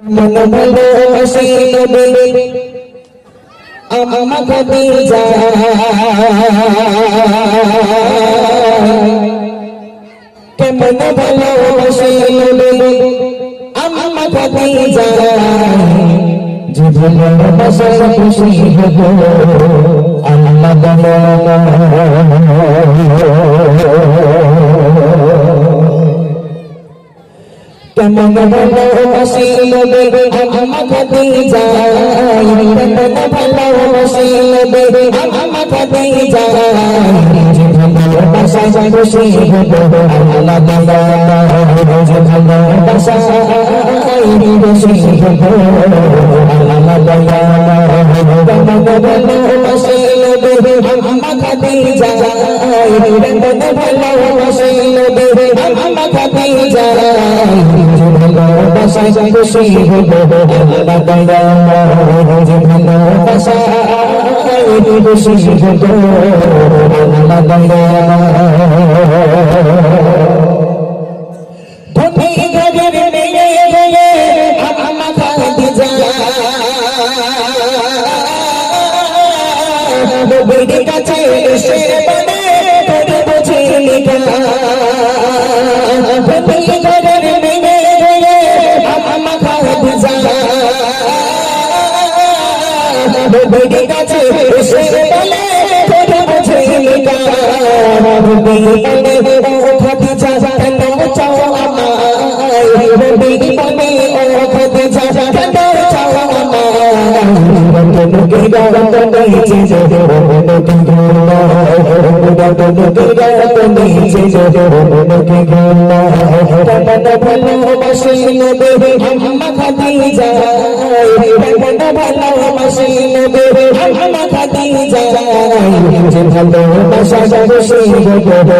मन ভালোবাসি নবী আমা খাদিজা কেমন ভালোবাসি নবী আমা খাদিজা যে ভালোবাসা খুশি হব আল্লাহ বলো কেমন ভালোবাসি নবী আমা খাদিজা কেমন ভালোবাসি নবী আমা খাদিজা যে ভালোবাসা খুশি হব আল্লাহ বলো যে ভালোবাসা খুশি হব আল্লাহ বলো কেমন ভালোবাসি নবী আমা খাদিজা কেমন ভালোবাসি নবী আমা খাদিজা ভালোবাসা খুশি হব আল্লাহ বলো যে ভালোবাসা খুশি হব আল্লাহ বলো ধনী ঘরের মেয়ে বলে আমা খাদিজা নবীর কাছে এসে বলে তোরে বুঝিলি না ধনী ঘরের মেয়ে বলে আমা খাদিজা নবীর কাছে এসে বলে তোরে বুঝিলি না নবী বলে ও খাদিজা কেন চাও আমায় নবী বলে ও খাদিজা কেন চাও আমায় নবী গাতো নিচে যে নবী গোলা গাতো নিচে যে নবী গোলা কেমন ভালোবাসি নবী আমা খাদিজা কেমন ভালোবাসি নবী আমা খাদিজা যে ভালোবাসা খুশি হব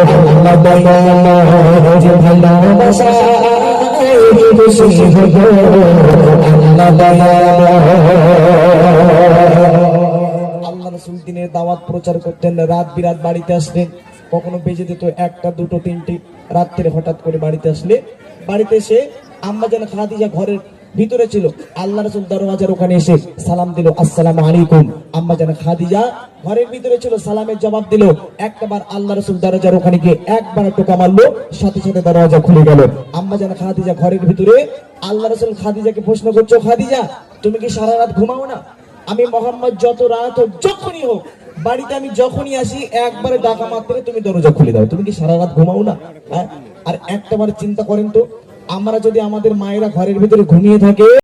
আল্লাহ বলো যে ভালোবাসা খুশি হব আল্লাহ বলো আল্লাহ রাসূল দিনের দাওয়াত প্রচার করতেন রাত বিরাত বাড়িতে আসলেন কখনো বেজে দিত একটা দুটো তিনটি রাত্রে হঠাৎ করে বাড়িতে আসলে বাড়িতে এসে আম্মা জান খাদিজা ঘরের ভিতরে ছিল আল্লাহ রাসূল দরওয়াজার ওখানে এসে সালাম দিল আসসালামু আলাইকুম আম্মা জান খাদিজা ঘরের ভিতরে ছিল সালামের জবাব দিল একবার আল্লাহ রাসূল দরজার ওখানে গিয়ে একবার টোকা মারলো সাথে সাথে দরজা খুলে গেল আম্মা জান খাদিজা ঘরের ভিতরে আল্লাহ রাসূল খাদিজাকে প্রশ্ন করছো খাদিজা তুমি কি সারা রাত ঘুমাও না আমি মোহাম্মদ যত রাত হোক যখনই হোক বাড়িতে আমি যখনই আসি একবারে ডাকা মাত্রে তুমি দরজা খুলে দাও তুমি কি সারা রাত ঘুমাও না আর একটাবার চিন্তা করেন তো আমরা যদি আমাদের মায়েরা ঘরের ভিতরে ঘুমিয়ে থাকে